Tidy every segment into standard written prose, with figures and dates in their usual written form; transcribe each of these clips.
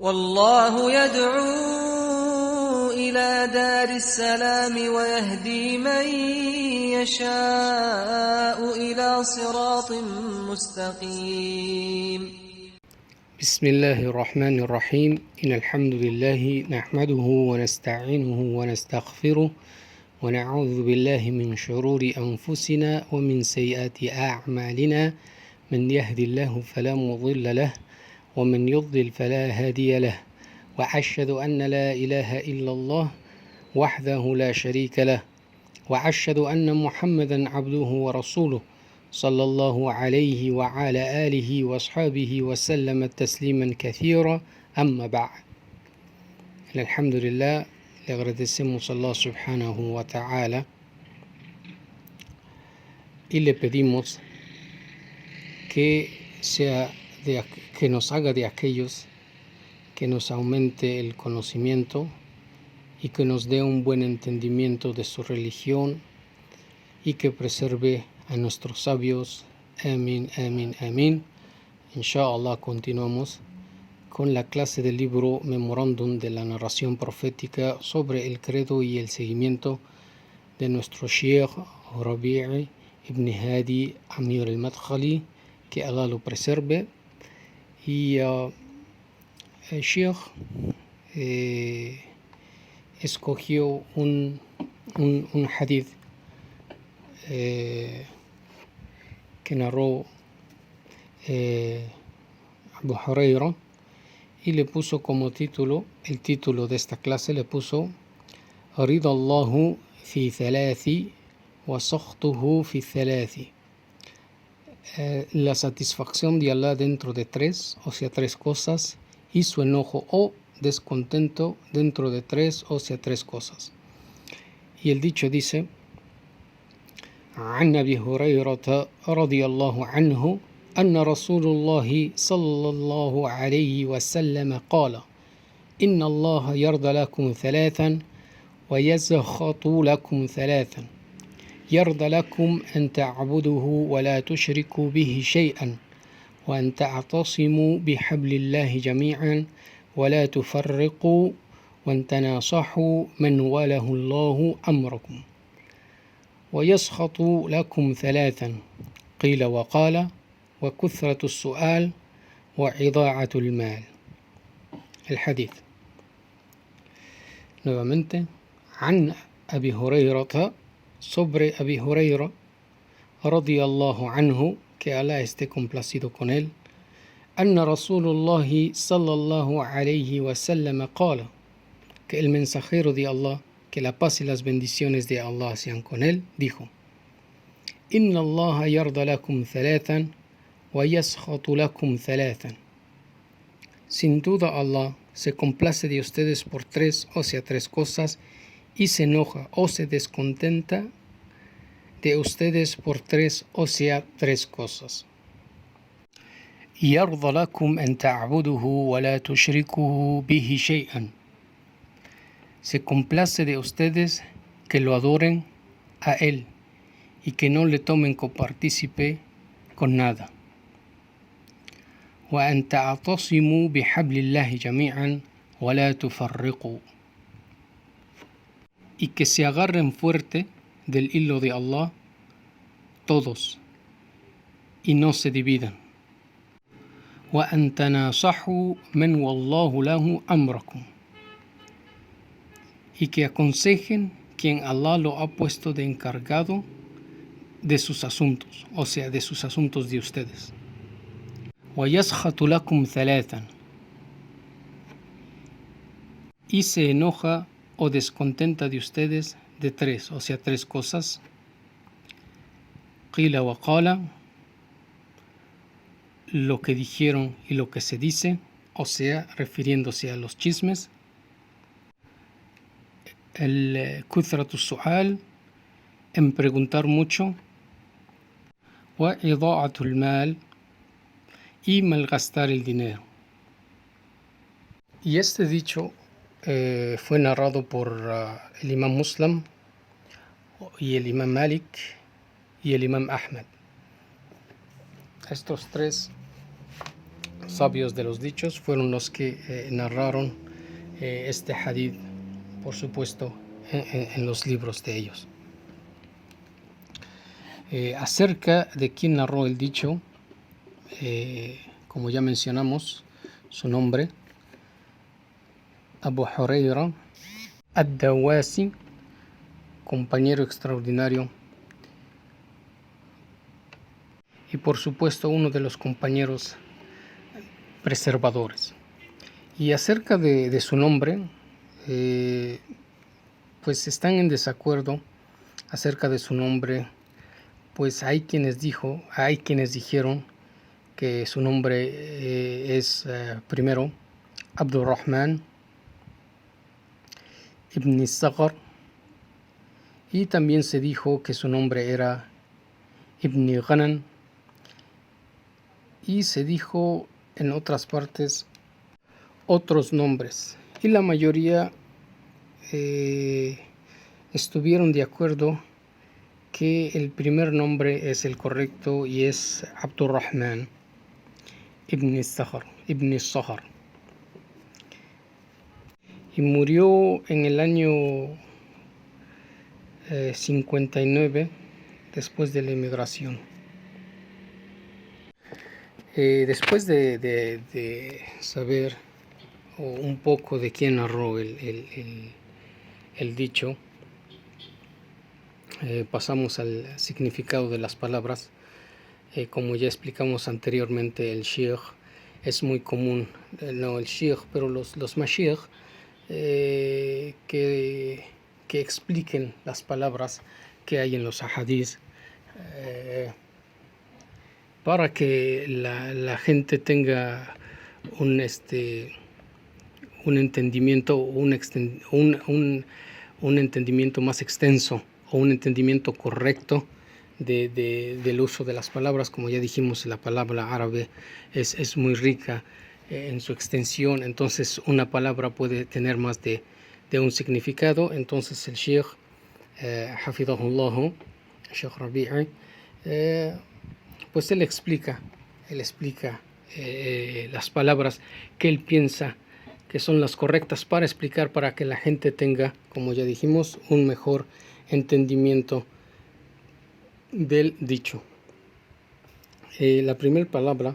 والله يدعو إلى دار السلام ويهدي من يشاء إلى صراط مستقيم. بسم الله الرحمن الرحيم. إن الحمد لله نحمده ونستعينه ونستغفره ونعوذ بالله من شرور أنفسنا ومن سيئات أعمالنا. من يهدي الله فلا مضل له ومن يضلل فلا هادي له، وأشهد أن لا إله إلا الله وحده لا شريك له، وأشهد أن محمدا عبده ورسوله صلى الله عليه وعلى آله وأصحابه وسلم تسليما كثيرا. أما بعد. Alhamdulillah, le agradecemos a Allah subhanahu wa ta'ala y le pedimos que nos haga de aquellos que nos aumente el conocimiento y que nos dé un buen entendimiento de su religión y que preserve a nuestros sabios. Amén, amén, amén. Inshallah, continuamos con la clase del libro Memorándum de la narración profética sobre el credo y el seguimiento de nuestro Sheikh Rabi' ibn Hadi Amir al-Madkhali, que Allah lo preserve. Y el Sheikh escogió un hadith que narró Abu Huraira y le puso como título, el título de esta clase le puso Rida Allahu fi thalathi wa sakhtuhu fi thalathi, la satisfacción de Allah dentro de tres, o sea, tres cosas, y su enojo o descontento dentro de tres, o sea, tres cosas. Y el dicho dice: عن أبي هريرة رضي الله عنه أن رسول الله صلى الله عليه وسلم قال: إن الله يرضى لكم ثلاثا ويسخط لكم ثلاثا. يرضى لكم أن تعبدوه ولا تشركوا به شيئا، وأن تعتصموا بحبل الله جميعا ولا تفرقوا، وأن تناصحوا من وله الله أمركم. ويسخط لكم ثلاثا، قيل وقال، وكثرة السؤال وإضاعة المال. El hadith. Nuevamente, عن أبي هريرة, sobre Abi Huraira, radiyallahu anhu, que Allah esté complacido con él, أن رسول الله صلى الله عليه وسلم قال, que el mensajero de Allah, que la paz y las bendiciones de Allah sean con él, dijo: إن الله يرضى لكم ثلاثا ويسخط لكم ثلاثا. Sin duda Allah se complace de ustedes por tres, o sea, tres cosas, y se enoja o se descontenta de ustedes por tres, o sea, tres cosas. يرضى لكم أن تعبدوه ولا تشركوا به شيئا. Se complace de ustedes que lo adoren a él y que no le tomen copartícipe con nada. وأن تعتصموا بحبل الله جميعا ولا تفرقوا. Y que se agarren fuerte del hilo de Allah todos y no se dividan. وأن تناصحوا من والله له أمركم. Y que aconsejen quien Allah lo ha puesto de encargado de sus asuntos, o sea, de sus asuntos de ustedes. وَيَسْخَطُ لَكُمْ ثَلَاثًا. Y se enoja o descontenta de ustedes de tres, o sea, tres cosas. قِيلَ وَقَالَ, lo que dijeron y lo que se dice, o sea, refiriéndose a los chismes. El كثرة السؤال, en preguntar mucho. وإضاعة المال, y malgastar el dinero. Y este dicho fue narrado por el imam Muslim y el imam Malik y el imam Ahmad. Estos tres sabios de los dichos fueron los que narraron este hadith, por supuesto, en los libros de ellos. Acerca de quién narró el dicho, como ya mencionamos, su nombre, Abu Hurayra ad-Dawasi, compañero extraordinario y por supuesto uno de los compañeros preservadores. Y acerca de su nombre, pues están en desacuerdo acerca de su nombre. Pues hay quienes dijeron que su nombre es primero Abdurrahman ibn Saghar, y también se dijo que su nombre era Ibn Ghanan, y se dijo en otras partes otros nombres, y la mayoría estuvieron de acuerdo que el primer nombre es el correcto y es Abdurrahman ibn Saghar. Y murió en el año 59 después de la inmigración. Después de saber un poco de quién narró el dicho, pasamos al significado de las palabras. Como ya explicamos anteriormente, el sheikh es muy común, no el sheikh, pero los mashaykh que expliquen las palabras que hay en los ahadith, para que la gente tenga un entendimiento, un entendimiento más extenso, o un entendimiento correcto del uso de las palabras. Como ya dijimos, la palabra árabe es muy rica en su extensión, entonces una palabra puede tener más de un significado. Entonces el sheikh Hafidhahullah, Sheikh Rabi'i, pues él explica las palabras que él piensa que son las correctas para explicar, para que la gente tenga, como ya dijimos, un mejor entendimiento del dicho. La primera palabra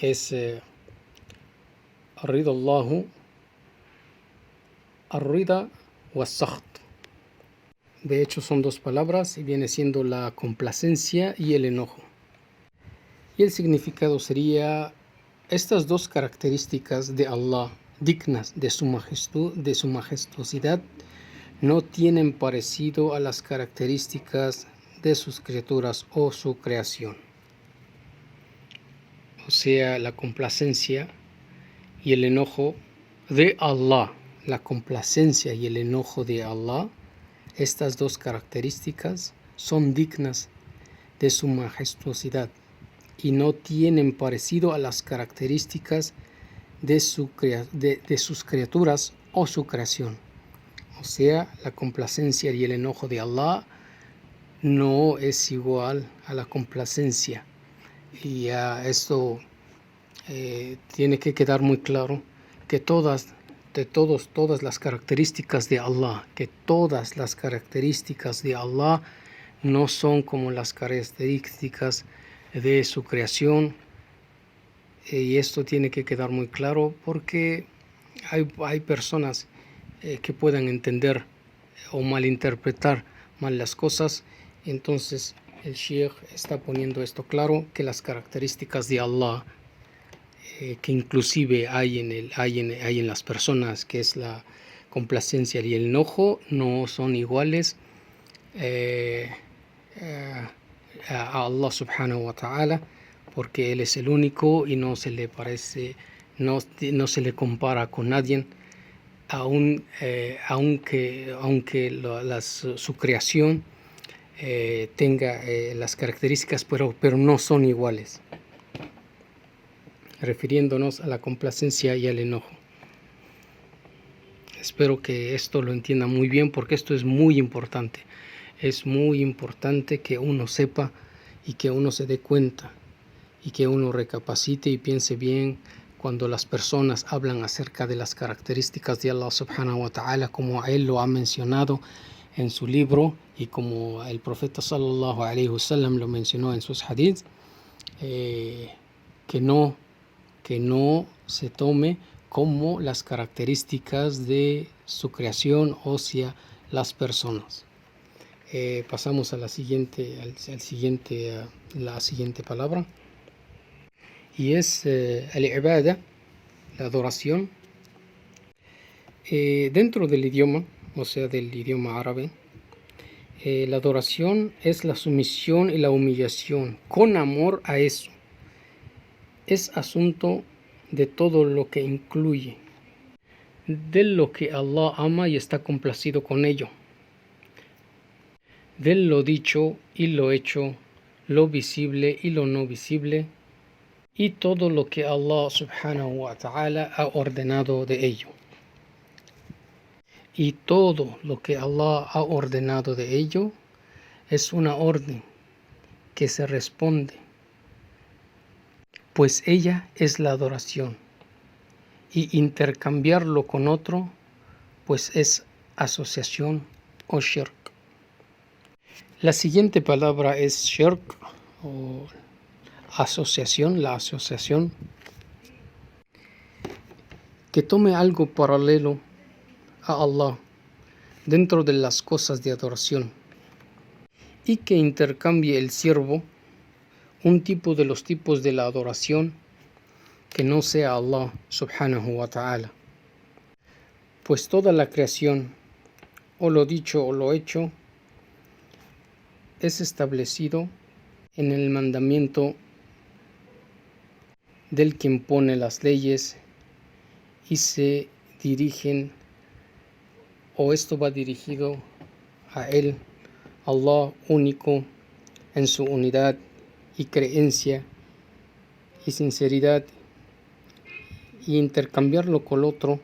es Ridallahu, Ar-Rida wa Sakht. De hecho son dos palabras y viene siendo la complacencia y el enojo. Y el significado sería: estas dos características de Allah, dignas de su majestuosidad, no tienen parecido a las características de sus criaturas o su creación. O sea, la complacencia y el enojo de Allah, estas dos características son dignas de su majestuosidad y no tienen parecido a las características de sus criaturas o su creación. O sea, la complacencia y el enojo de Allah no es igual a la complacencia. Y esto tiene que quedar muy claro, que todas las características de Allah, no son como las características de su creación. Y esto tiene que quedar muy claro, porque hay personas que puedan entender o malinterpretar mal las cosas. Entonces el sheikh está poniendo esto claro, que las características de Allah, que inclusive hay en las personas, que es la complacencia y el enojo, no son iguales a Allah subhanahu wa ta'ala, porque Él es el único y no se le parece, no se le compara con nadie, aunque su creación tenga las características, pero no son iguales, refiriéndonos a la complacencia y al enojo. Espero que esto lo entienda muy bien, porque esto es muy importante. Es muy importante que uno sepa y que uno se dé cuenta y que uno recapacite y piense bien cuando las personas hablan acerca de las características de Allah subhanahu wa ta'ala, como Él lo ha mencionado en su libro y como el profeta sallallahu alayhi wa sallam lo mencionó en sus hadiths, que no se tome como las características de su creación, o sea, las personas. Pasamos a la siguiente palabra, y es al-ibada, la adoración. Dentro del idioma, o sea, del idioma árabe, la adoración es la sumisión y la humillación con amor a eso. Es asunto de todo lo que incluye, de lo que Allah ama y está complacido con ello, de lo dicho y lo hecho, lo visible y lo no visible, y todo lo que Allah subhanahu wa ta'ala ha ordenado de ello. Y todo lo que Allah ha ordenado de ello es una orden que se responde, pues ella es la adoración, y intercambiarlo con otro, pues es asociación o shirk. La siguiente palabra es shirk o asociación, la asociación, que tome algo paralelo a Allah dentro de las cosas de adoración y que intercambie el siervo un tipo de los tipos de la adoración que no sea Allah subhanahu wa ta'ala, pues toda la creación, o lo dicho o lo hecho, es establecido en el mandamiento del quien pone las leyes, y se dirigen, o esto va dirigido a Él, Allah único en su unidad y creencia y sinceridad, y intercambiarlo con otro,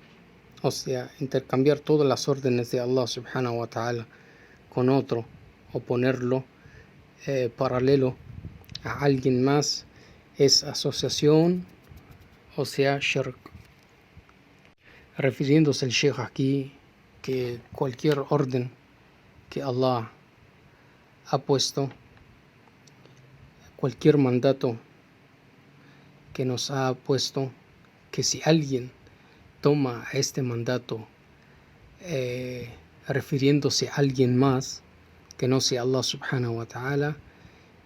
o sea, intercambiar todas las órdenes de Allah subhanahu wa ta'ala con otro, o ponerlo paralelo a alguien más, es asociación, o sea, shirk. Refiriéndose el Sheikh aquí que cualquier orden que Allah ha puesto, cualquier mandato que nos ha puesto, que si alguien toma este mandato refiriéndose a alguien más que no sea Allah subhanahu wa ta'ala,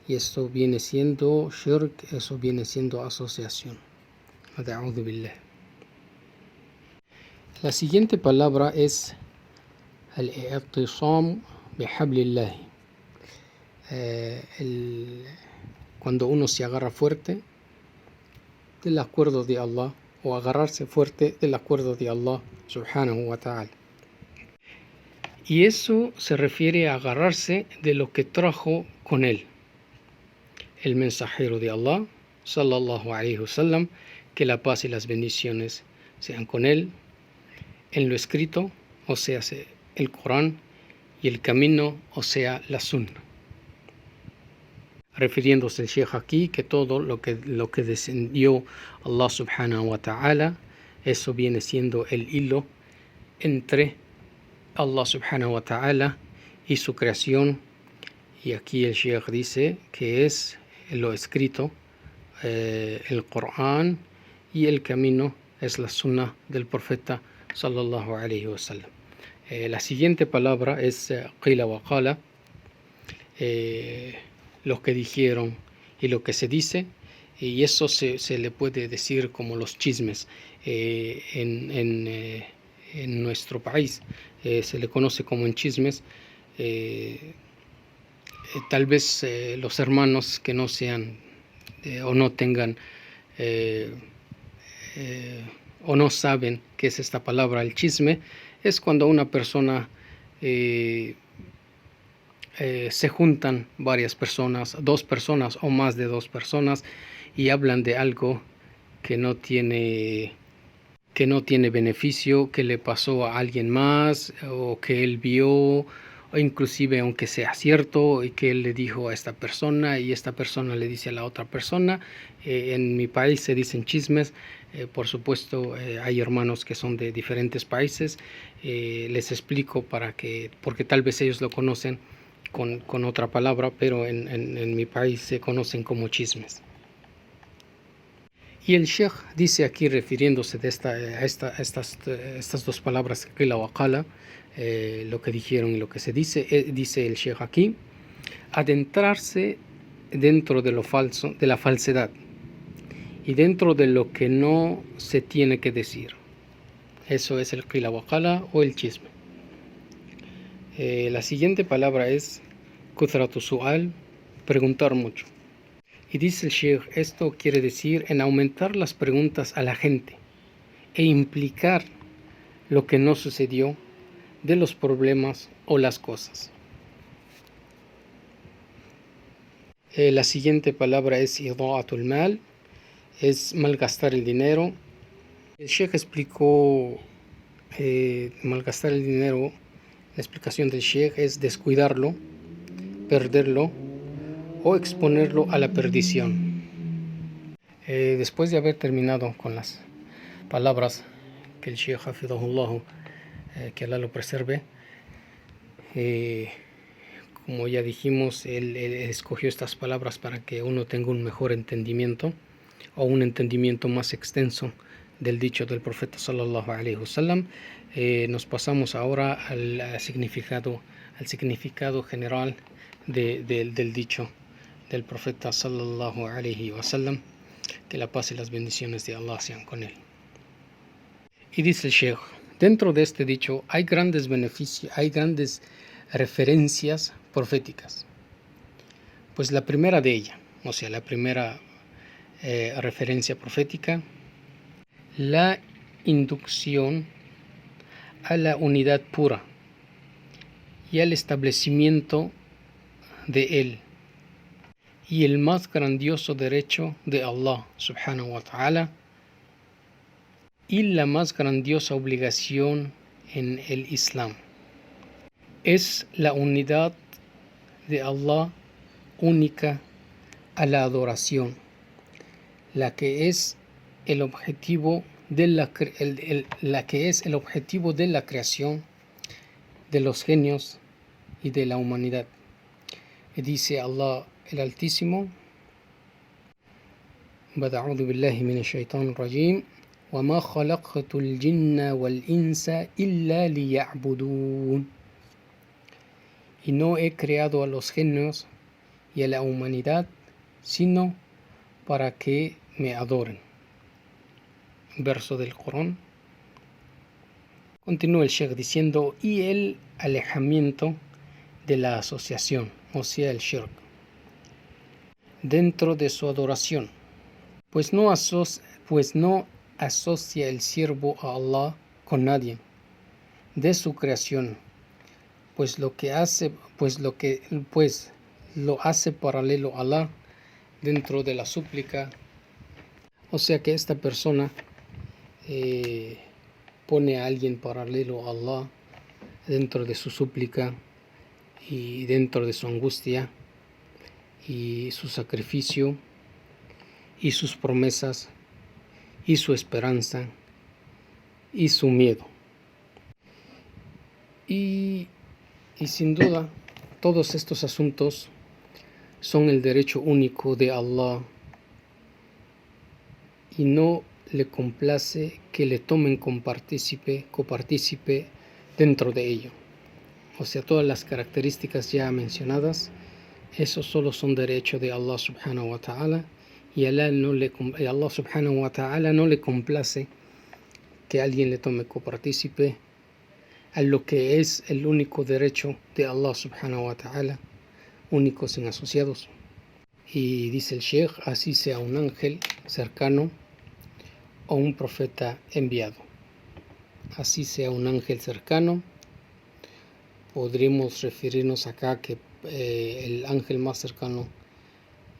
y esto viene siendo shirk, eso viene siendo asociación. A'udhu billah. La siguiente palabra es al-i'tisam bihablillah, cuando uno se agarra fuerte del acuerdo de Allah, o agarrarse fuerte del acuerdo de Allah subhanahu wa ta'ala. Y eso se refiere a agarrarse de lo que trajo con él el mensajero de Allah sallallahu alayhi wa sallam, que la paz y las bendiciones sean con él, en lo escrito, o sea, el Corán, y el camino, o sea, la Sunna. Refiriéndose el Sheikh aquí que todo lo que descendió Allah subhanahu wa ta'ala, eso viene siendo el hilo entre Allah subhanahu wa ta'ala y su creación. Y aquí el Sheikh dice que es lo escrito, el Corán, y el camino es la Sunna del profeta sallallahu alayhi wa sallam. La siguiente palabra es qila wa qala, lo que dijeron y lo que se dice, y eso se le puede decir como los chismes. En nuestro país se le conoce como en chismes. Tal vez los hermanos que no sean o no tengan o no saben qué es esta palabra, el chisme, es cuando una persona se juntan varias personas, 2 personas o más de 2 personas, y hablan de algo que no tiene beneficio, que le pasó a alguien más, o que él vio, o inclusive aunque sea cierto y que él le dijo a esta persona y esta persona le dice a la otra persona. En mi país se dicen chismes. Por supuesto, hay hermanos que son de diferentes países. Les explico porque tal vez ellos lo conocen con otra palabra, pero en mi país se conocen como chismes. Y el Sheikh dice aquí, refiriéndose a estas dos palabras, qila wa qala, lo que dijeron y lo que se dice, dice el Sheikh aquí, adentrarse dentro de lo falso, de la falsedad, y dentro de lo que no se tiene que decir. Eso es el qila wa qala o el chisme. La siguiente palabra es kuthratu su'al, preguntar mucho. Y dice el Sheikh, esto quiere decir en aumentar las preguntas a la gente e implicar lo que no sucedió de los problemas o las cosas. La siguiente palabra es ida'atul mal, es malgastar el dinero. El Sheikh explicó malgastar el dinero. La explicación del Sheikh es descuidarlo, perderlo o exponerlo a la perdición. Después de haber terminado con las palabras que el Sheikh Hafidhahullah, que Allah lo preserve, como ya dijimos, él escogió estas palabras para que uno tenga un mejor entendimiento o un entendimiento más extenso del dicho del profeta sallallahu alaihi wasallam. Nos pasamos ahora al significado general del dicho del profeta sallallahu alaihi wasallam, que la paz y las bendiciones de Allah sean con él. Y dice el Sheikh, dentro de este dicho hay grandes beneficios, hay grandes referencias proféticas. Pues la primera de ellas, o sea, la primera referencia profética, la inducción a la unidad pura y al establecimiento de él, y el más grandioso derecho de Allah subhanahu wa ta'ala, y la más grandiosa obligación en el Islam. Es la unidad de Allah única a la adoración, la que es el objetivo de la creación de los genios y de la humanidad. Y dice Allah el Altísimo, A'udhu billahi minash shaitanir rajim, wa ma khalaqtul jinna wal insa illa liya'budun. Y no he creado a los genios y a la humanidad sino para que me adoren. Verso del Corán. Continúa el Sheikh diciendo, y el alejamiento de la asociación, o sea el shirk, dentro de su adoración, pues no asocia el siervo a Allah con nadie de su creación, pues lo hace paralelo a Allah dentro de la súplica. O sea que esta persona pone a alguien paralelo a Allah dentro de su súplica y dentro de su angustia y su sacrificio y sus promesas y su esperanza y su miedo. Y sin duda todos estos asuntos son el derecho único de Allah y no le complace que le tomen copartícipe dentro de ello. O sea, todas las características ya mencionadas, esos solo son derecho de Allah subhanahu wa ta'ala, y Allah subhanahu wa ta'ala no le complace que alguien le tome copartícipe a lo que es el único derecho de Allah subhanahu wa ta'ala, único sin asociados. Y dice el Sheikh, así sea un ángel cercano o un profeta enviado. Así sea un ángel cercano, podríamos referirnos acá que el ángel más cercano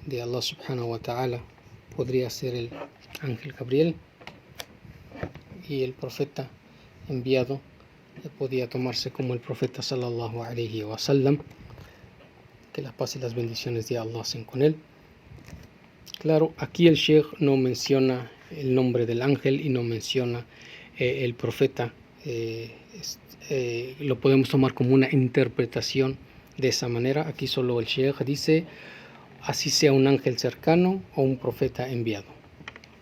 de Allah subhanahu wa ta'ala podría ser el ángel Gabriel, y el profeta enviado podía tomarse como el profeta sallallahu alayhi wa sallam, que la paz y las bendiciones de Allah sean con él. Claro, aquí el Sheikh no menciona el nombre del ángel y no menciona el profeta. Lo podemos tomar como una interpretación de esa manera. Aquí solo el Sheikh dice, así sea un ángel cercano o un profeta enviado.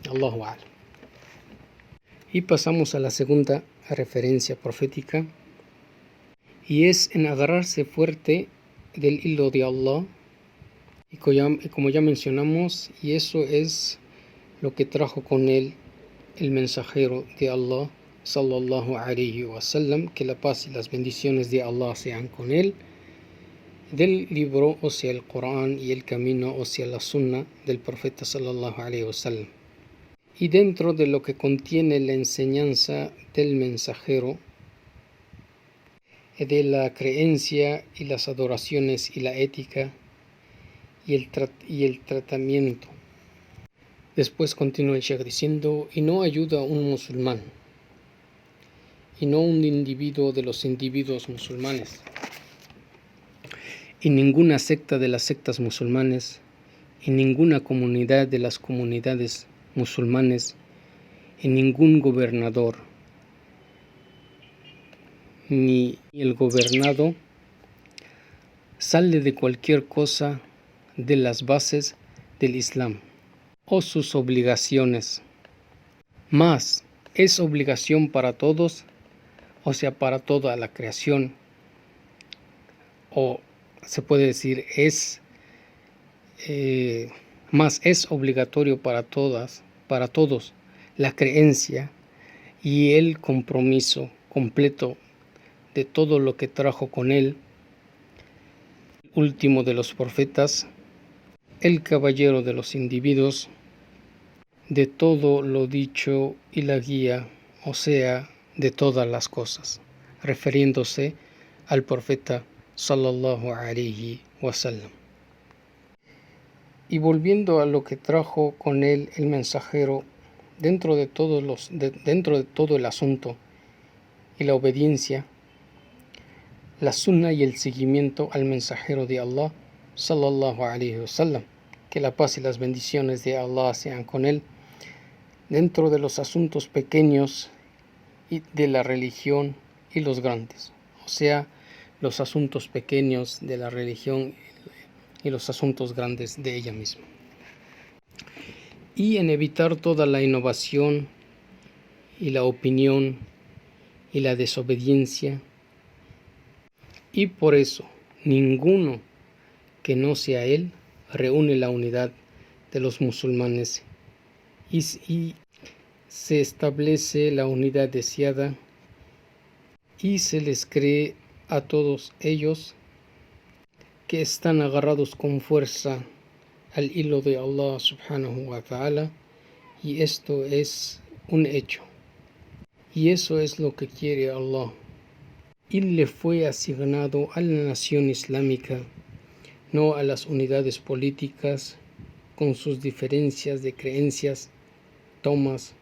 Allahu a'lam. Y pasamos a la segunda referencia profética, y es en agarrarse fuerte del hilo de Allah. Y como ya mencionamos, y eso es lo que trajo con él el mensajero de Allah, sallallahu alayhi wa sallam, que la paz y las bendiciones de Allah sean con él, del libro, o sea el Corán, y el camino, o sea la sunna del profeta sallallahu alayhi wa sallam. Y dentro de lo que contiene la enseñanza del mensajero, de la creencia y las adoraciones y la ética y el tratamiento. Después continúa el Sheikh diciendo, y no ayuda a un musulmán, y no un individuo de los individuos musulmanes, y ninguna secta de las sectas musulmanes, y ninguna comunidad de las comunidades musulmanes, y ningún gobernador, ni el gobernado sale de cualquier cosa de las bases del Islam o sus obligaciones, mas es obligación para todos, o sea, para toda la creación, o se puede decir más es obligatorio para todos la creencia y el compromiso completo de todo lo que trajo con él, último de los profetas, el caballero de los individuos, de todo lo dicho y la guía, o sea, de todas las cosas, refiriéndose al profeta sallallahu alayhi wa sallam. Y volviendo a lo que trajo con él el mensajero, dentro de todo el asunto y la obediencia, la sunna y el seguimiento al mensajero de Allah sallallahu alayhi wa sallam, que la paz y las bendiciones de Allah sean con él, dentro de los asuntos pequeños y de la religión y los grandes, o sea, los asuntos pequeños de la religión y los asuntos grandes de ella misma, y en evitar toda la innovación y la opinión y la desobediencia. Y por eso ninguno que no sea él reúne la unidad de los musulmanes y se establece la unidad deseada, y se les cree a todos ellos que están agarrados con fuerza al hilo de Allah subhanahu wa ta'ala, y esto es un hecho, y eso es lo que quiere Allah, y le fue asignado a la nación islámica, no a las unidades políticas con sus diferencias de creencias, tomas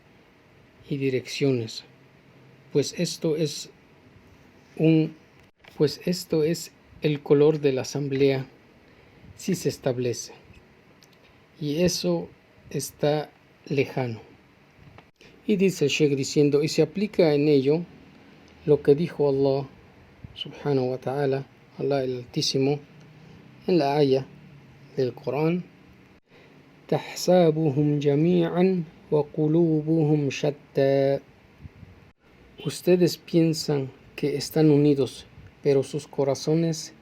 y direcciones, pues esto es el color de la asamblea si se establece, y eso está lejano. Y dice el Sheikh diciendo, y se aplica en ello lo que dijo Allah subhanahu wa ta'ala, Allah el Altísimo, en la aya del Corán, تحسبهم جميعا وقلوبهم شتى. Ustedes piensan que están unidos, pero sus corazones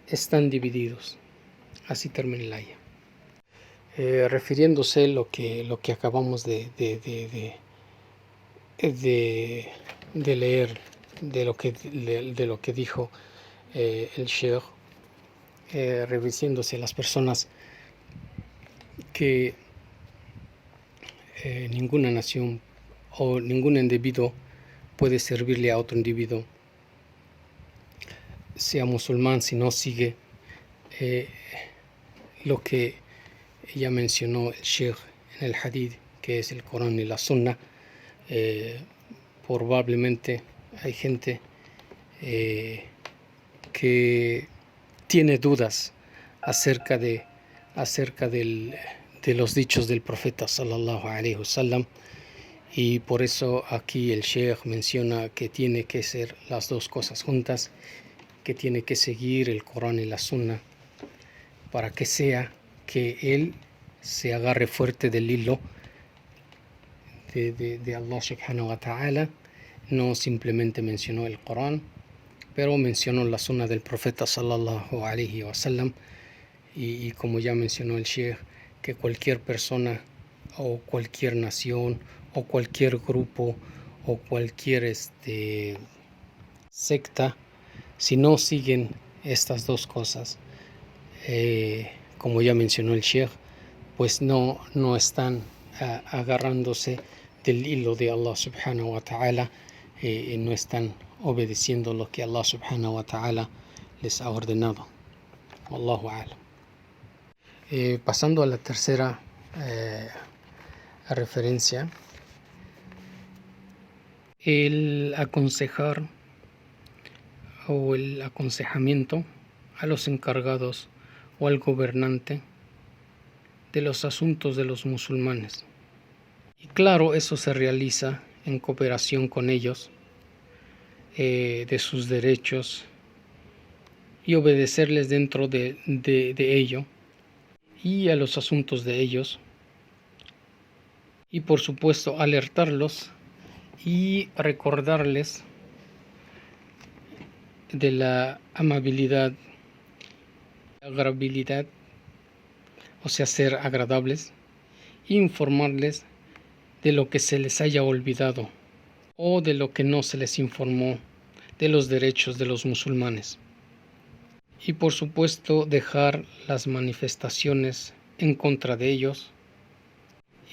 están divididos. Así termina el aya. Refiriéndose a lo que acabamos de leer, de lo que dijo el Sheikh, refiriéndose a las personas que ninguna nación o ningún individuo puede servirle a otro individuo, sea musulmán, si no sigue lo que ya mencionó el Sheikh en el Hadith, que es el Corán y la Sunna. Probablemente hay gente que tiene dudas acerca de los dichos del profeta sallallahu alaihi wasallam, y por eso aquí el Sheikh menciona que tiene que ser las dos cosas juntas, que tiene que seguir el Corán y la Sunna para que sea que él se agarre fuerte del hilo de Allah subhanahu wa ta'ala. No simplemente mencionó el Corán, pero mencionó la Sunna del profeta sallallahu alaihi wasallam, y como ya mencionó el Sheikh, que cualquier persona o cualquier nación o cualquier grupo o cualquier secta, si no siguen estas dos cosas, como ya mencionó el Sheikh, pues no están agarrándose del hilo de Allah subhanahu wa ta'ala, y no están obedeciendo lo que Allah subhanahu wa ta'ala les ha ordenado. Wallahu a'lam. Pasando a la tercera referencia, el aconsejar o el aconsejamiento a los encargados o al gobernante de los asuntos de los musulmanes. Y claro, eso se realiza en cooperación con ellos, de sus derechos, y obedecerles dentro de ello y a los asuntos de ellos, y por supuesto alertarlos y recordarles de la amabilidad, agradabilidad, o sea, ser agradables, e informarles de lo que se les haya olvidado o de lo que no se les informó de los derechos de los musulmanes. Y por supuesto dejar las manifestaciones en contra de ellos,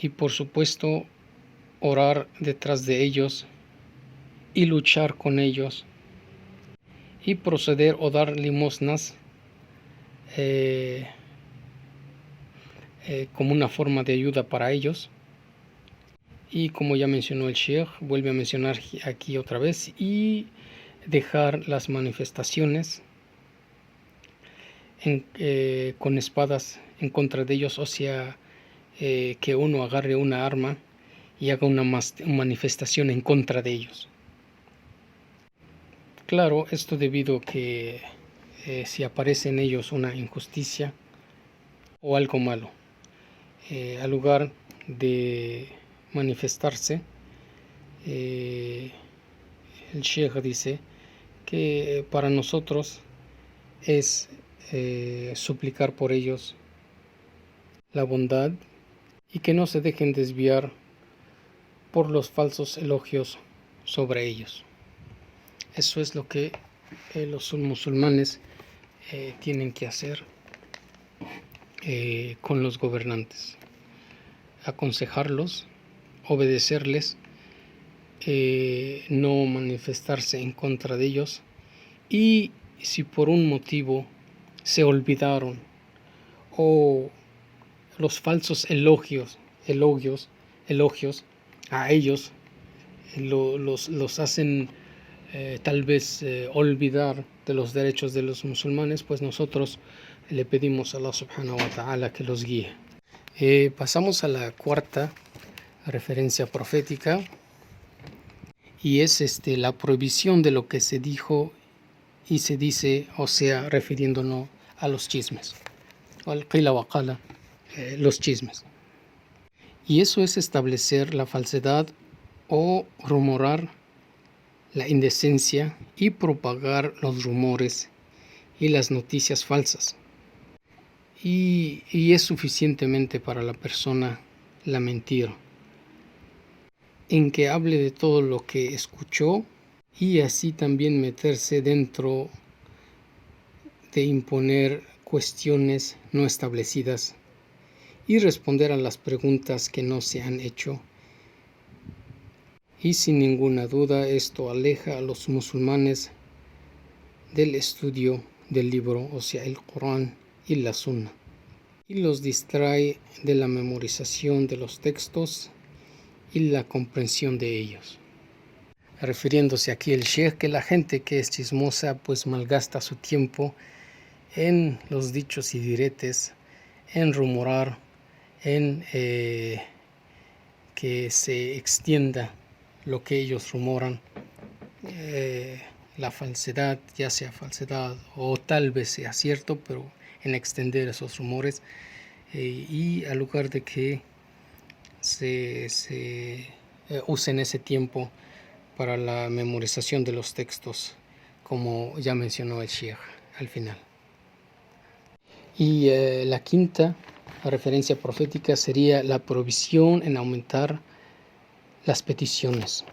y por supuesto orar detrás de ellos y luchar con ellos, y proceder o dar limosnas como una forma de ayuda para ellos. Y como ya mencionó el Sheikh, vuelve a mencionar aquí otra vez, y dejar las manifestaciones con espadas en contra de ellos, o sea, que uno agarre una arma y haga una manifestación en contra de ellos. Claro, esto debido a que si aparece en ellos una injusticia o algo malo, al lugar de manifestarse, el Sheikh dice que para nosotros es suplicar por ellos la bondad, y que no se dejen desviar por los falsos elogios sobre ellos. Eso es lo que los musulmanes tienen que hacer con los gobernantes: aconsejarlos, obedecerles, no manifestarse en contra de ellos, y si por un motivo se olvidaron o los falsos elogios a ellos los hacen tal vez olvidar de los derechos de los musulmanes, pues nosotros le pedimos a Allah subhanahu wa ta'ala que los guíe. Pasamos a la cuarta referencia profética, y es la prohibición de lo que se dijo y se dice, o sea, refiriéndonos a los chismes, al qila wa qala, los chismes. Y eso es establecer la falsedad o rumorar la indecencia y propagar los rumores y las noticias falsas. Y es suficientemente para la persona la mentira, en que hable de todo lo que escuchó, y así también meterse dentro de imponer cuestiones no establecidas y responder a las preguntas que no se han hecho. Y sin ninguna duda esto aleja a los musulmanes del estudio del libro, o sea, el Corán y la Sunna, y los distrae de la memorización de los textos y la comprensión de ellos. refiriéndose aquí el Sheikh, que la gente que es chismosa pues malgasta su tiempo en los dichos y diretes, en rumorar, en que se extienda lo que ellos rumoran, la falsedad, ya sea falsedad o tal vez sea cierto, pero en extender esos rumores, y al lugar de que se usen ese tiempo para la memorización de los textos, como ya mencionó el Sheikh al final. Y la quinta referencia profética sería la provisión en aumentar las peticiones.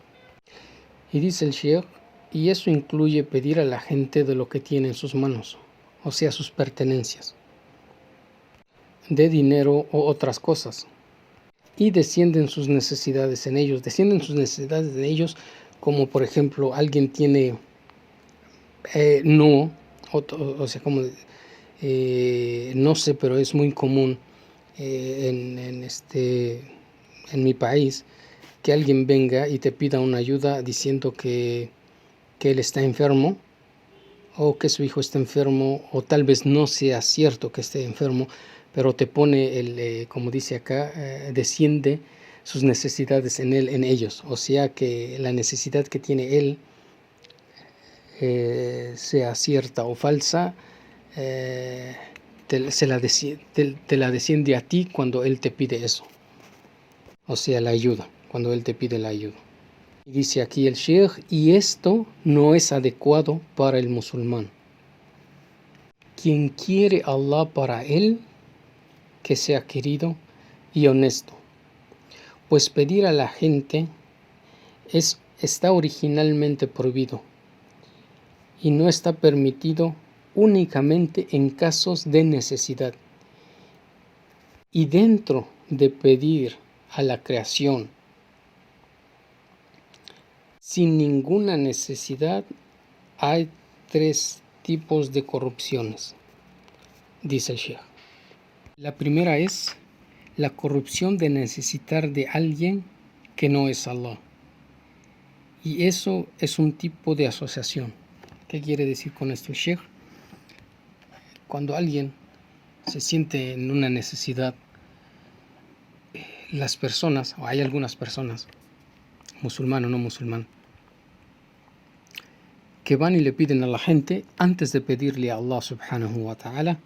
Y dice el Sheikh, y eso incluye pedir a la gente de lo que tiene en sus manos, o sea, sus pertenencias, de dinero o otras cosas. Y descienden sus necesidades en ellos, como por ejemplo alguien tiene no sé, pero es muy común en mi país, que alguien venga y te pida una ayuda diciendo que él está enfermo, o que su hijo está enfermo, o tal vez no sea cierto que esté enfermo, pero te pone como dice acá, desciende sus necesidades en ellos, o sea que la necesidad que tiene él, sea cierta o falsa, te la desciende a ti cuando él te pide eso, o sea, la ayuda, cuando él te pide la ayuda. Y dice aquí el Sheikh, y esto no es adecuado para el musulmán. Quien quiere Allah para él, que sea querido y honesto, pues pedir a la gente está originalmente prohibido y no está permitido únicamente en casos de necesidad. Y dentro de pedir a la creación sin ninguna necesidad hay 3 tipos de corrupciones, dice el Sheikh. La primera es la corrupción de necesitar de alguien que no es Allah. Y eso es un tipo de asociación. ¿Qué quiere decir con esto el Sheikh? Cuando alguien se siente en una necesidad, las personas, o hay algunas personas, musulmán o no musulmán, que van y le piden a la gente antes de pedirle a Allah subhanahu wa ta'ala.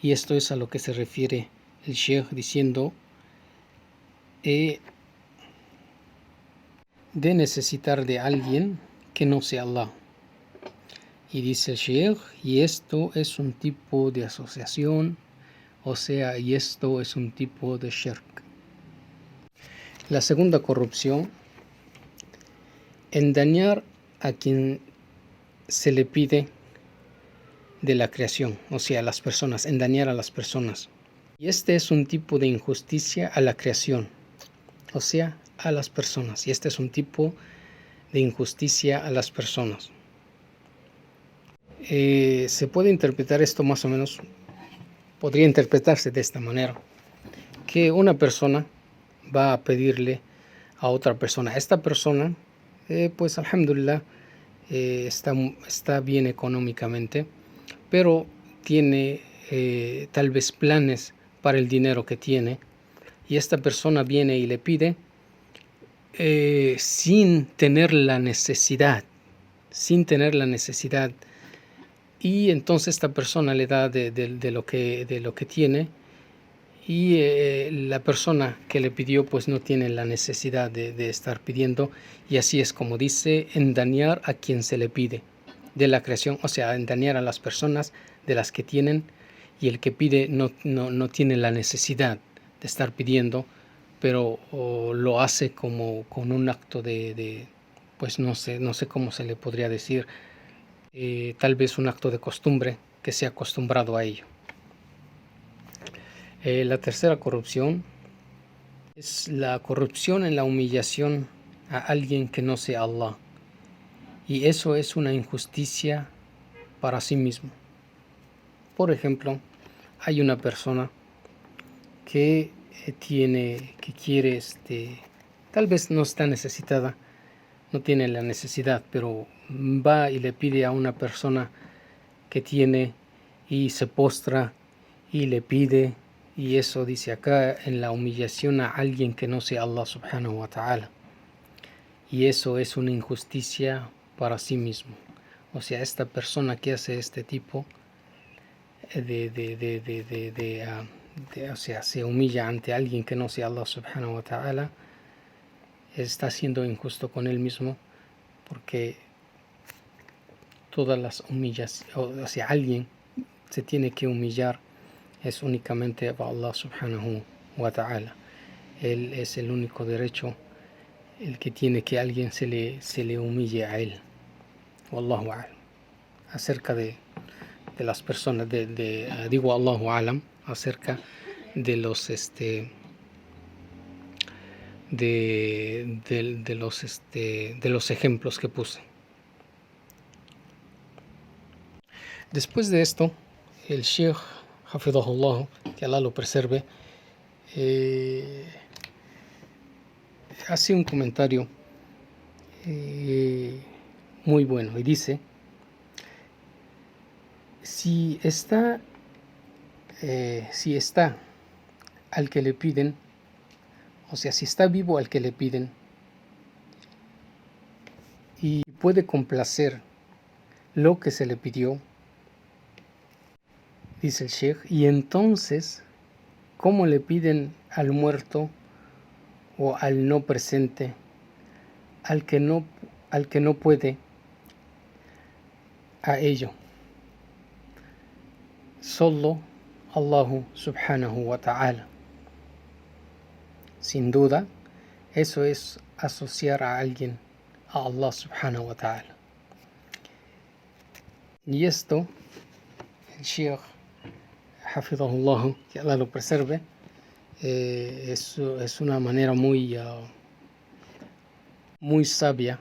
Y esto es a lo que se refiere el Sheikh diciendo de necesitar de alguien que no sea Allah. Y dice el Sheikh, y esto es un tipo de asociación, o sea, y esto es un tipo de shirk. La segunda corrupción, engañar a quien se le pide de la creación, o sea, a las personas, engañar a las personas. Y este es un tipo de injusticia a la creación, o sea, a las personas. Y este es un tipo de injusticia a las personas. Se puede interpretar esto más o menos, podría interpretarse de esta manera, que una persona va a pedirle a otra persona. Esta persona, pues alhamdulillah, está bien económicamente, pero tiene tal vez planes para el dinero que tiene, y esta persona viene y le pide sin tener la necesidad, y entonces esta persona le da de lo que tiene, y la persona que le pidió pues no tiene la necesidad de estar pidiendo, y así es como dice, engañar a quien se le pide de la creación, o sea, engañar a las personas de las que tienen, y el que pide no tiene la necesidad de estar pidiendo, pero lo hace como con un acto pues no sé cómo se le podría decir, tal vez un acto de costumbre, que se ha acostumbrado a ello. La tercera corrupción es la corrupción en la humillación a alguien que no sea Allah, y eso es una injusticia para sí mismo. Por ejemplo, hay una persona que quiere, tal vez no está necesitada, no tiene la necesidad, pero va y le pide a una persona que tiene y se postra y le pide, y eso dice acá en la humillación a alguien que no sea Allah subhanahu wa ta'ala, y eso es una injusticia para sí mismo. O sea, esta persona que hace este tipo o sea, se humilla ante alguien que no sea Allah subhanahu wa ta'ala, está siendo injusto con él mismo, porque todas las humillaciones, o sea, alguien se tiene que humillar es únicamente a Allah subhanahu wa ta'ala. Él es el único derecho, el que tiene que alguien se le humille a él. Wallahu a'lam. Acerca de las personas, digo Allahu a'lam, acerca de los de los ejemplos que puse. Después de esto, el Sheikh Hafidhahullah, que Allah lo preserve, hace un comentario muy bueno y dice: si está al que le piden, o sea, si está vivo al que le piden y puede complacer lo que se le pidió, dice el Sheikh, y entonces, ¿cómo le piden al muerto o al no presente, al que no puede a ello? Solo Allahu subhanahu wa ta'ala. Sin duda, eso es asociar a alguien a Allah subhanahu wa ta'ala. Y esto, el Sheikh Hafidhahullah, que Allah lo preserve, es una manera muy sabia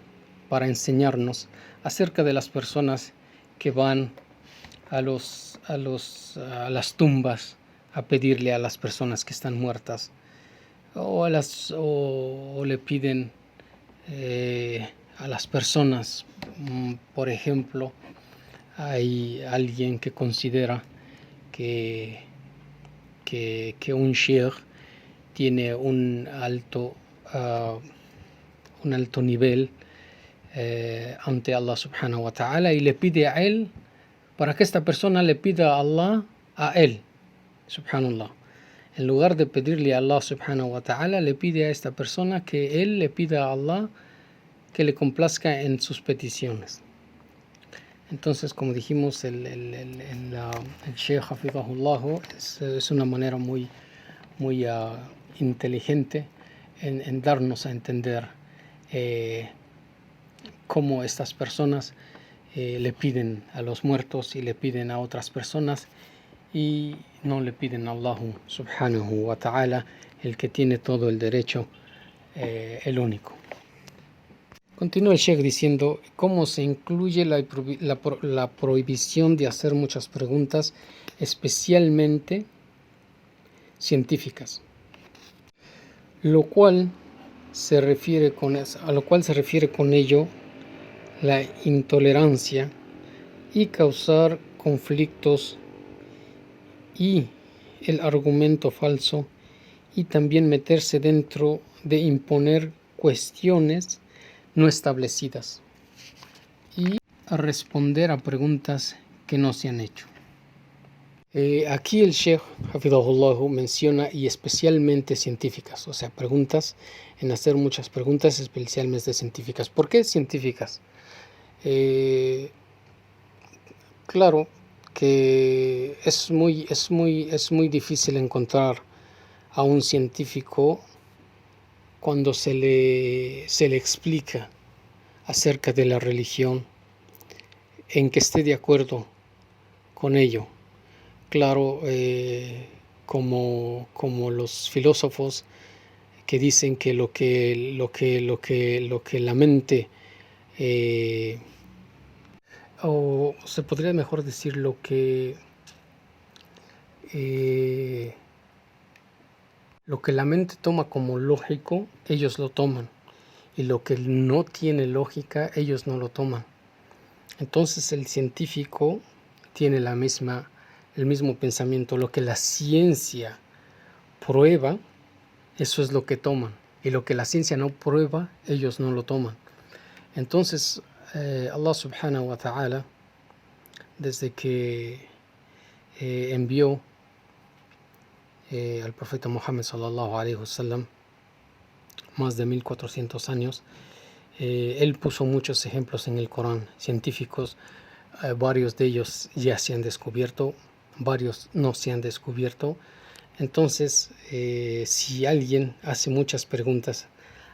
para enseñarnos acerca de las personas que van a las tumbas a pedirle a las personas que están muertas, o le piden a las personas. Por ejemplo, hay alguien que considera que un sheikh tiene un alto nivel ante Allah subhanahu wa ta'ala, y le pide a él para que esta persona le pida a Allah a él, subhanallah. En lugar de pedirle a Allah subhanahu wa ta'ala, le pide a esta persona que él le pida a Allah que le complazca en sus peticiones. Entonces, como dijimos, el Sheikh Hafidhahullah es una manera muy inteligente en darnos a entender cómo estas personas le piden a los muertos y le piden a otras personas, y no le piden a Allah subhanahu wa ta'ala, el que tiene todo el derecho, el único. Continúa el Sheikh diciendo cómo se incluye la prohibición de hacer muchas preguntas, especialmente científicas, a lo cual se refiere con ello la intolerancia y causar conflictos y el argumento falso, y también meterse dentro de imponer cuestiones no establecidas y a responder a preguntas que no se han hecho. Aquí el Sheikh Hafidhahullah menciona, y especialmente científicas, o sea, preguntas, en hacer muchas preguntas, especialmente científicas. ¿Por qué científicas? Claro que es muy difícil encontrar a un científico cuando se le explica acerca de la religión, en que esté de acuerdo con ello. Claro, como los filósofos que dicen que lo que la mente, o se podría mejor decir lo que la mente toma como lógico, ellos lo toman, y lo que no tiene lógica, ellos no lo toman. Entonces el científico tiene el mismo pensamiento. Lo que la ciencia prueba, eso es lo que toman. Y lo que la ciencia no prueba, ellos no lo toman. Entonces, Allah subhanahu wa ta'ala, desde que envió al profeta Muhammad sallallahu alaihi wasallam, más de 1400 años, él puso muchos ejemplos en el Corán, científicos, varios de ellos ya se han descubierto, varios no se han descubierto. Entonces, si alguien hace muchas preguntas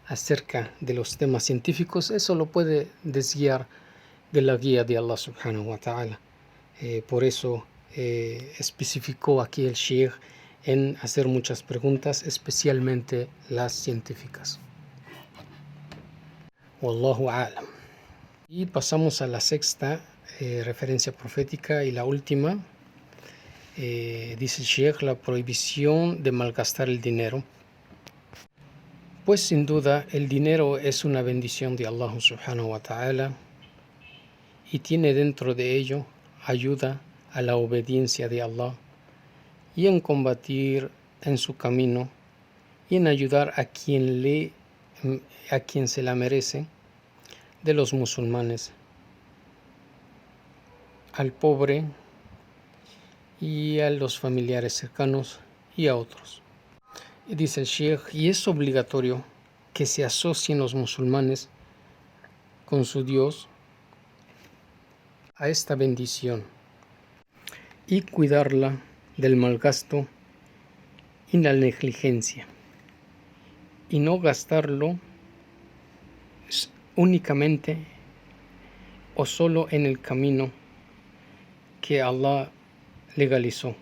acerca de los temas científicos, eso lo puede desviar de la guía de Allah subhanahu wa ta'ala. Por eso especificó aquí el Sheikh en hacer muchas preguntas, especialmente las científicas. Wallahu a'lam. Y pasamos a la sexta referencia profética y la última. Dice el Sheikh, la prohibición de malgastar el dinero. Pues sin duda el dinero es una bendición de Allah subhanahu wa ta'ala y tiene dentro de ello ayuda a la obediencia de Allah y en combatir en su camino y en ayudar a quien se la merece de los musulmanes, al pobre y a los familiares cercanos y a otros. Y dice el Sheikh, y es obligatorio que se asocien los musulmanes con su Dios a esta bendición y cuidarla del malgasto y la negligencia y no gastarlo únicamente o solo en el camino que Allah legalizó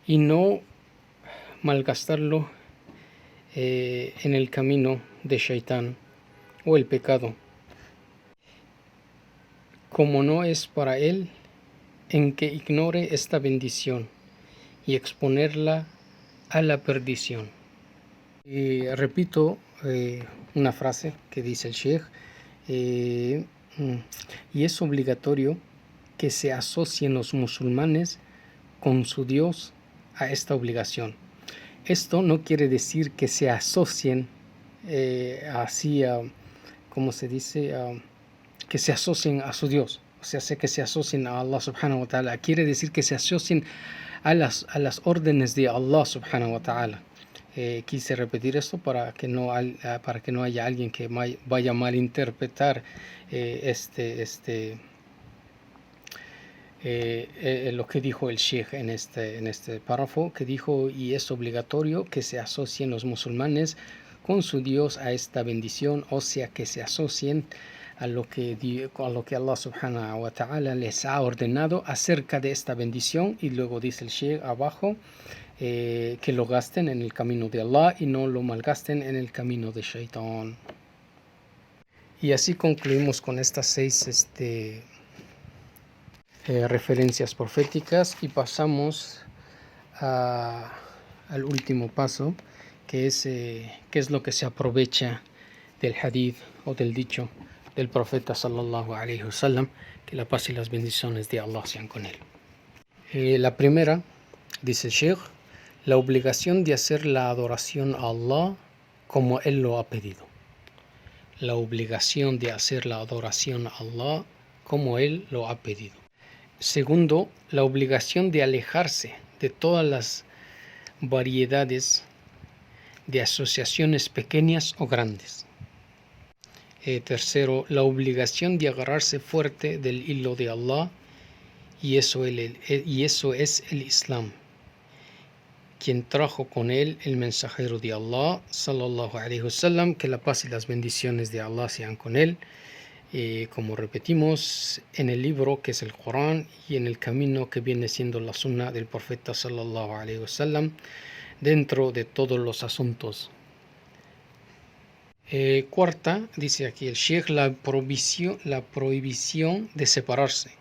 y no malgastarlo en el camino de Shaitán o el pecado, como no es para él en que ignore esta bendición y exponerla a la perdición. Y repito una frase que dice el Sheikh, y es obligatorio que se asocien los musulmanes con su Dios a esta obligación. Esto no quiere decir que se asocien así, ¿cómo se dice? Que se asocien a su Dios, o sea, que se asocien a Allah subhanahu wa ta'ala. Quiere decir que se asocien a las órdenes de Allah subhanahu wa ta'ala. Quise repetir esto para que no haya alguien que vaya a malinterpretar lo que dijo el Sheikh en este párrafo, que dijo, y es obligatorio que se asocien los musulmanes con su Dios a esta bendición, o sea, que se asocien a lo que Allah subhanahu wa ta'ala les ha ordenado acerca de esta bendición. Y luego dice el Sheikh abajo, que lo gasten en el camino de Allah y no lo malgasten en el camino de Shaitán. Y así concluimos con estas 6 referencias proféticas y pasamos al último paso, que es qué es lo que se aprovecha del hadith o del dicho del profeta sallallahu alaihi wasallam, que la paz y las bendiciones de Allah sean con él. La primera, dice el Sheikh, la obligación de hacer la adoración a Allah como él lo ha pedido. La obligación de hacer la adoración a Allah como él lo ha pedido. Segundo, la obligación de alejarse de todas las variedades de asociaciones pequeñas o grandes. Tercero, la obligación de agarrarse fuerte del hilo de Allah, y eso es el Islam, quien trajo con él el mensajero de Allah, sallallahu alaihi wasallam, que la paz y las bendiciones de Allah sean con él. Como repetimos, en el libro que es el Corán y en el camino que viene siendo la sunna del profeta sallallahu alaihi wasallam, dentro de todos los asuntos. Cuarta, dice aquí el Sheikh, la prohibición de separarse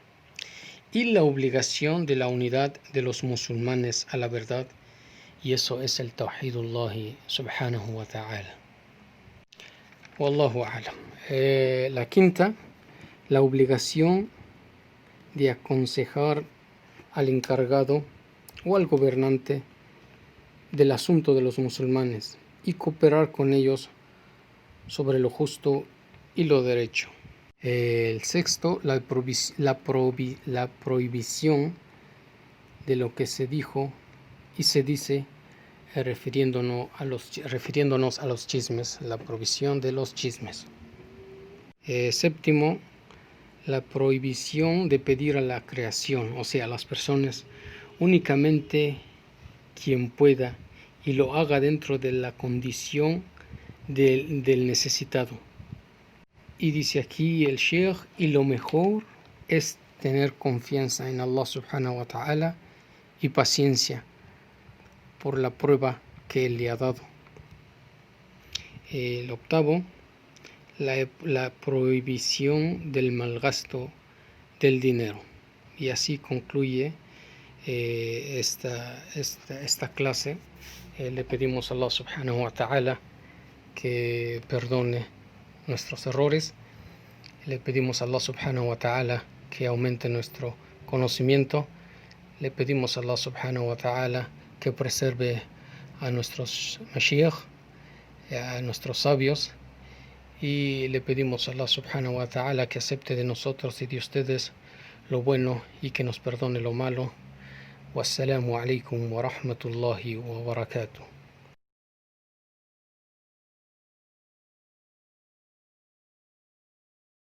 y la obligación de la unidad de los musulmanes a la verdad, y eso es el Tawhidullah subhanahu wa ta'ala. Wallahu a'lam. La quinta, la obligación de aconsejar al encargado o al gobernante del asunto de los musulmanes y cooperar con ellos sobre lo justo y lo derecho. El sexto, la prohibición de lo que se dijo y se dice refiriéndonos a los chismes, la prohibición de los chismes. Séptimo, la prohibición de pedir a la creación, o sea, a las personas, únicamente quien pueda y lo haga dentro de la condición del necesitado. Y dice aquí el Sheikh, y lo mejor es tener confianza en Allah subhanahu wa ta'ala y paciencia por la prueba que Él le ha dado. El octavo, la prohibición del malgasto del dinero. Y así concluye esta clase. Le pedimos a Allah subhanahu wa ta'ala que perdone nuestros errores. Le pedimos a Allah subhanahu wa ta'ala que aumente nuestro conocimiento. Le pedimos a Allah subhanahu wa ta'ala que preserve a nuestros mashiach, a nuestros sabios, y le pedimos a Allah subhanahu wa ta'ala que acepte de nosotros y de ustedes lo bueno y que nos perdone lo malo. Wassalamu alaikum wa rahmatullahi wa barakatuh.